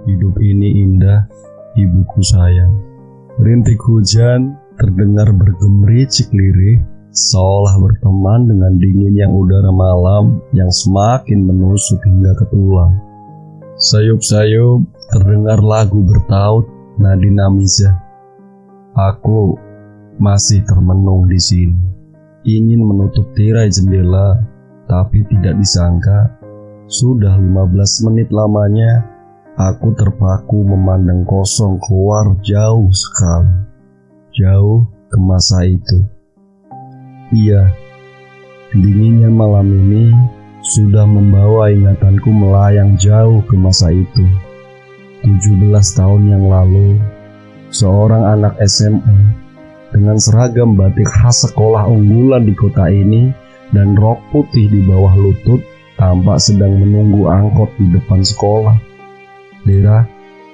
Hidup ini indah, ibuku sayang. Rintik hujan terdengar bergemericik lirih, seolah berteman dengan dinginnya udara malam yang semakin menusuk hingga ke tulang. Sayup-sayup terdengar lagu bertaut nadi Namiza. Aku masih termenung di sini, ingin menutup tirai jendela, tapi tidak disangka sudah 15 menit lamanya aku terpaku memandang kosong keluar jauh sekali, jauh ke masa itu. Iya, dinginnya malam ini sudah membawa ingatanku melayang jauh ke masa itu. 17 tahun yang lalu, seorang anak SMA dengan seragam batik khas sekolah unggulan di kota ini dan rok putih di bawah lutut tampak sedang menunggu angkot di depan sekolah. Dera,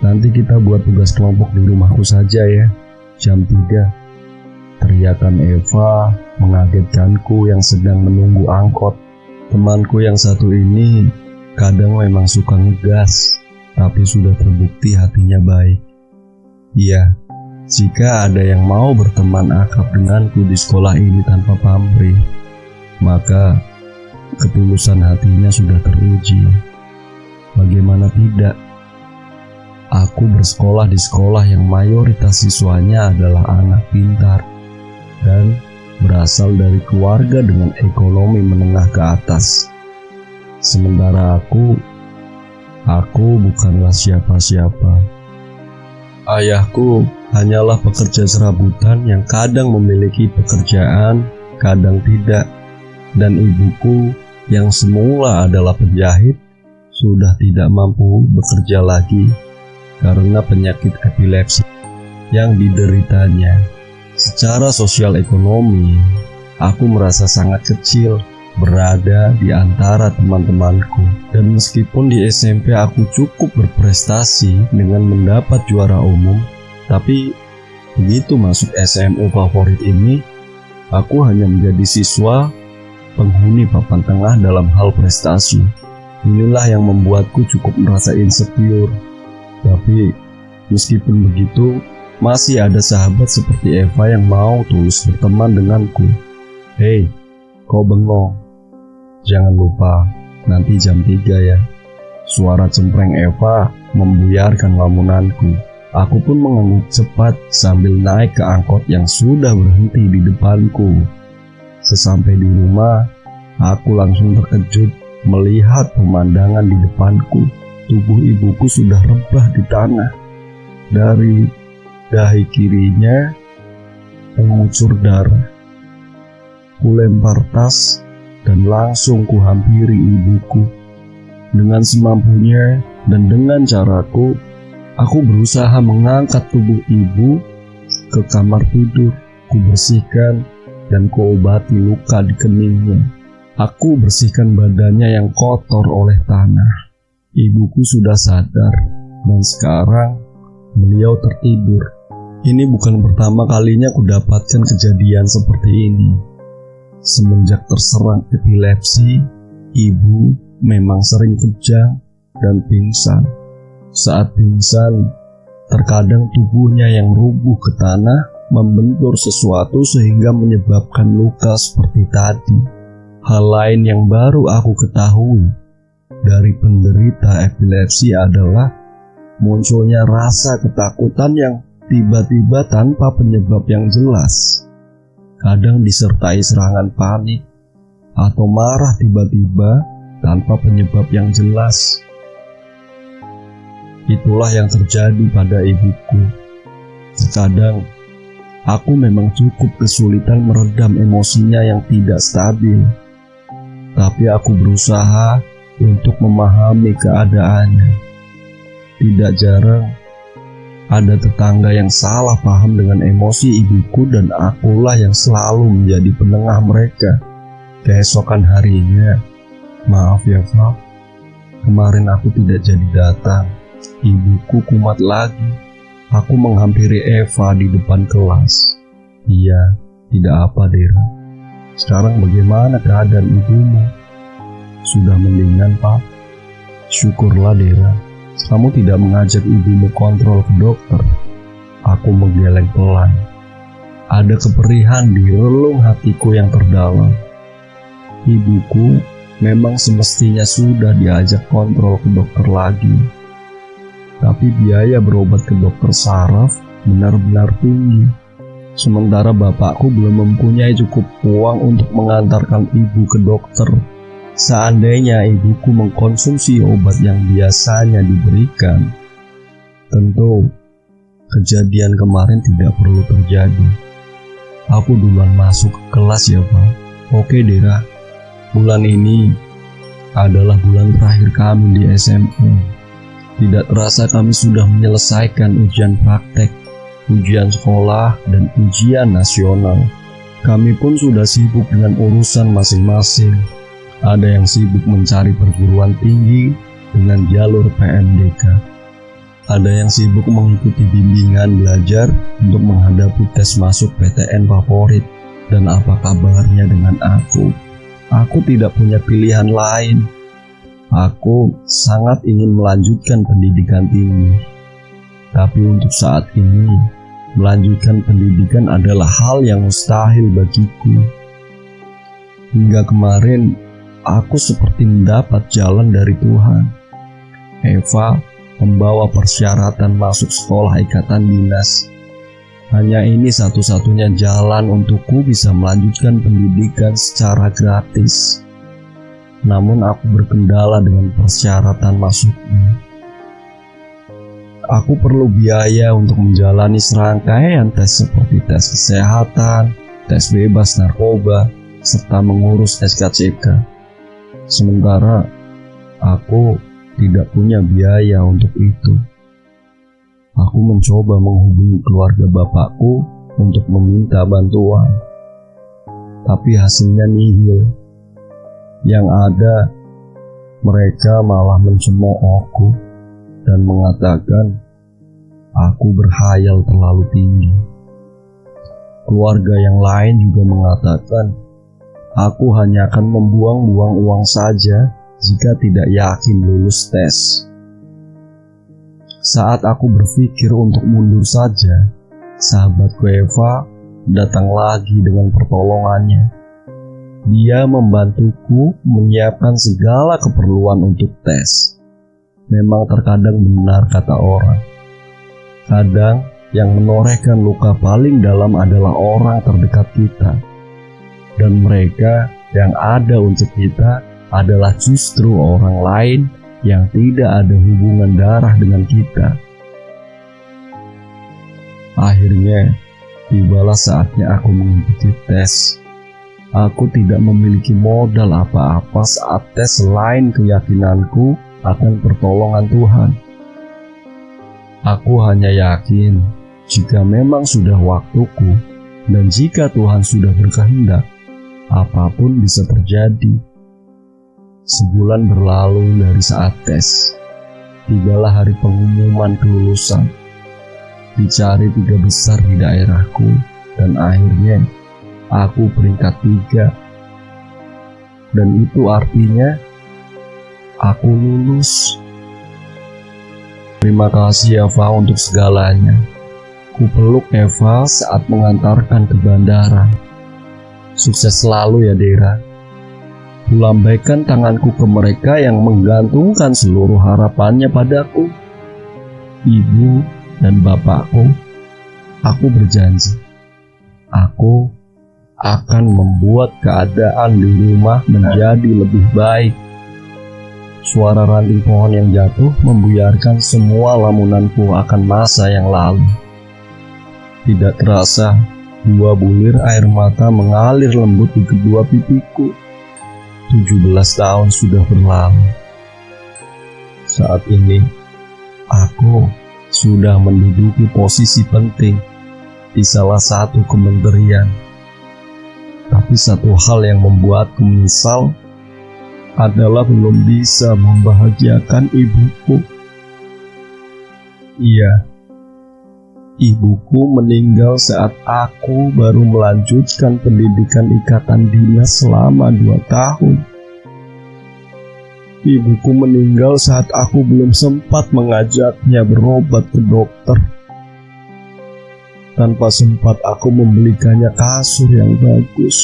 nanti kita buat tugas kelompok di rumahku saja ya, jam 3. Teriakan Eva mengagetkanku yang sedang menunggu angkot. Temanku yang satu ini kadang memang suka ngegas, tapi sudah terbukti hatinya baik. Iya, jika ada yang mau berteman akrab denganku di sekolah ini tanpa pamrih, maka ketulusan hatinya sudah teruji. Bagaimana tidak? Aku bersekolah di sekolah yang mayoritas siswanya adalah anak pintar dan berasal dari keluarga dengan ekonomi menengah ke atas. Sementara aku bukanlah siapa-siapa. Ayahku hanyalah pekerja serabutan yang kadang memiliki pekerjaan, kadang tidak. Dan ibuku yang semula adalah penjahit sudah tidak mampu bekerja lagi karena penyakit epilepsi yang dideritanya. Secara sosial ekonomi, aku merasa sangat kecil berada di antara teman-temanku. Dan meskipun di SMP aku cukup berprestasi dengan mendapat juara umum, tapi begitu masuk SMU favorit ini, aku hanya menjadi siswa penghuni papan tengah dalam hal prestasi. Inilah yang membuatku cukup merasa insecure. Tapi meskipun begitu, masih ada sahabat seperti Eva yang mau tulus berteman denganku. Hei, kau bengong. Jangan lupa, nanti jam 3 ya. Suara cempreng Eva membuyarkan lamunanku. Aku pun mengangguk cepat sambil naik ke angkot yang sudah berhenti di depanku. Sesampai di rumah, aku langsung terkejut melihat pemandangan di depanku. Tubuh ibuku sudah rebah di tanah. Dari dahi kirinya mengucur darah. Kulempar tas dan langsung kuhampiri ibuku. Dengan semampunya dan dengan caraku, aku berusaha mengangkat tubuh ibu ke kamar tidur. Kubersihkan dan kuobati luka di keningnya. Aku bersihkan badannya yang kotor oleh tanah. Ibuku sudah sadar dan sekarang beliau tertidur. Ini bukan pertama kalinya kudapatkan kejadian seperti ini. Semenjak terserang epilepsi, ibu memang sering kejang dan pingsan. Saat pingsan, terkadang tubuhnya yang rubuh ke tanah membentur sesuatu sehingga menyebabkan luka seperti tadi. Hal lain yang baru aku ketahui dari penderita epilepsi adalah munculnya rasa ketakutan yang tiba-tiba tanpa penyebab yang jelas. Kadang disertai serangan panik atau marah tiba-tiba tanpa penyebab yang jelas. Itulah yang terjadi pada ibuku. Terkadang aku memang cukup kesulitan meredam emosinya yang tidak stabil. Tapi aku berusaha untuk memahami keadaannya. Tidak jarang ada tetangga yang salah paham dengan emosi ibuku dan akulah yang selalu menjadi penengah mereka. Keesokan harinya, maaf ya Val, kemarin aku tidak jadi datang. Ibuku kumat lagi. Aku menghampiri Eva di depan kelas. Iya, tidak apa Dera. Sekarang bagaimana keadaan ibumu? Sudah mendingan Pak? Syukurlah Dera. Kamu tidak mengajak ibumu kontrol ke dokter. Aku menggeleng pelan. Ada keperihan di relung hatiku yang terdalam. Ibuku memang semestinya sudah diajak kontrol ke dokter lagi. Tapi biaya berobat ke dokter saraf benar-benar tinggi. Sementara bapakku belum mempunyai cukup uang untuk mengantarkan ibu ke dokter. Seandainya ibuku mengkonsumsi obat yang biasanya diberikan, tentu kejadian kemarin tidak perlu terjadi. Aku duluan masuk ke kelas ya Pak. Oke Dera, bulan ini adalah bulan terakhir kami di SMA. Tidak terasa kami sudah menyelesaikan ujian praktek, ujian sekolah, dan ujian nasional. Kami pun sudah sibuk dengan urusan masing-masing. Ada yang sibuk mencari perguruan tinggi dengan jalur PMDK. Ada yang sibuk mengikuti bimbingan belajar untuk menghadapi tes masuk PTN favorit. Dan apa kabarnya dengan aku? Aku tidak punya pilihan lain. Aku sangat ingin melanjutkan pendidikan tinggi. Tapi untuk saat ini, melanjutkan pendidikan adalah hal yang mustahil bagiku. Hingga kemarin, aku seperti mendapat jalan dari Tuhan. Eva membawa persyaratan masuk sekolah ikatan dinas. Hanya ini satu-satunya jalan untukku bisa melanjutkan pendidikan secara gratis. Namun aku berkendala dengan persyaratan masuknya. Aku perlu biaya untuk menjalani serangkaian tes seperti tes kesehatan, tes bebas narkoba, serta mengurus SKCK. Sementara aku tidak punya biaya untuk itu. Aku mencoba menghubungi keluarga bapakku untuk meminta bantuan, tapi hasilnya nihil. Yang ada, mereka malah mencemoohku dan mengatakan aku berkhayal terlalu tinggi. Keluarga yang lain juga mengatakan aku hanya akan membuang-buang uang saja jika tidak yakin lulus tes. Saat aku berpikir untuk mundur saja, sahabatku Eva datang lagi dengan pertolongannya. Dia membantuku menyiapkan segala keperluan untuk tes. Memang terkadang benar kata orang. Kadang yang menorehkan luka paling dalam adalah orang terdekat kita. Dan mereka yang ada untuk kita adalah justru orang lain yang tidak ada hubungan darah dengan kita. Akhirnya, tibalah saatnya aku mengikuti tes. Aku tidak memiliki modal apa-apa saat tes selain keyakinanku akan pertolongan Tuhan. Aku hanya yakin jika memang sudah waktuku dan jika Tuhan sudah berkehendak, apapun bisa terjadi. Sebulan berlalu dari saat tes. Tibalah hari pengumuman kelulusan. Dicari 3 besar di daerahku, dan akhirnya aku peringkat 3. Dan itu artinya aku lulus. Terima kasih Eva untuk segalanya. Ku peluk Eva saat mengantarkan ke bandara. Sukses selalu ya Dera. Kulambaikan tanganku ke mereka yang menggantungkan seluruh harapannya padaku. Ibu dan bapakku, aku berjanji, aku akan membuat keadaan di rumah menjadi lebih baik. Suara ranting pohon yang jatuh membuyarkan semua lamunanku akan masa yang lalu. Tidak terasa, 2 bulir air mata mengalir lembut di kedua pipiku. 17 tahun sudah berlalu. Saat ini, aku sudah menduduki posisi penting di salah satu kementerian. Tapi satu hal yang membuatku menyesal adalah belum bisa membahagiakan ibuku. Iya, ibuku meninggal saat aku baru melanjutkan pendidikan ikatan dinas selama 2 tahun. Ibuku meninggal saat aku belum sempat mengajaknya berobat ke dokter. Tanpa sempat aku membelikannya kasur yang bagus.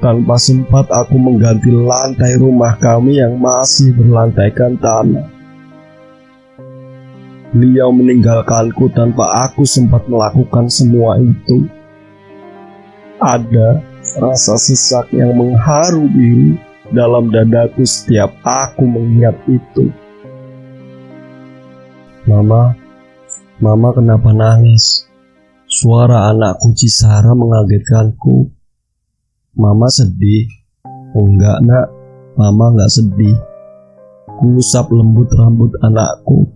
Tanpa sempat aku mengganti lantai rumah kami yang masih berlantaikan tanah. Beliau meninggalkanku tanpa aku sempat melakukan semua itu. Ada rasa sesak yang mengharu biru dalam dadaku setiap aku mengingat itu. Mama kenapa nangis? Suara anakku Cisara mengagetkanku. Mama sedih? Enggak nak, Mama enggak sedih. Kuusap lembut rambut anakku,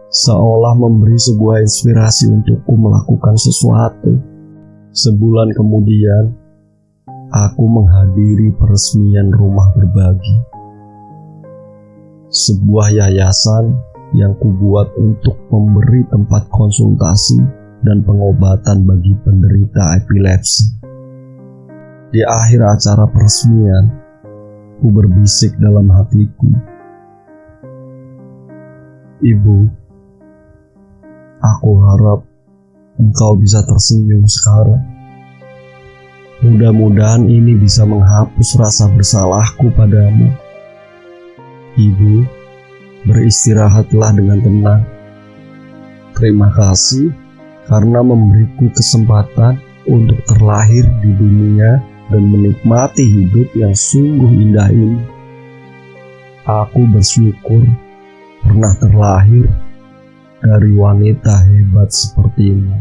seolah memberi sebuah inspirasi untukku melakukan sesuatu. Sebulan kemudian, aku menghadiri peresmian rumah berbagi. Sebuah yayasan yang kubuat untuk memberi tempat konsultasi dan pengobatan bagi penderita epilepsi. Di akhir acara peresmian, ku berbisik dalam hatiku, Ibu, aku harap engkau bisa tersenyum sekarang. Mudah-mudahan ini bisa menghapus rasa bersalahku padamu. Ibu, beristirahatlah dengan tenang. Terima kasih karena memberiku kesempatan untuk terlahir di dunia dan menikmati hidup yang sungguh indah ini. Aku bersyukur pernah terlahir dari wanita hebat sepertimu.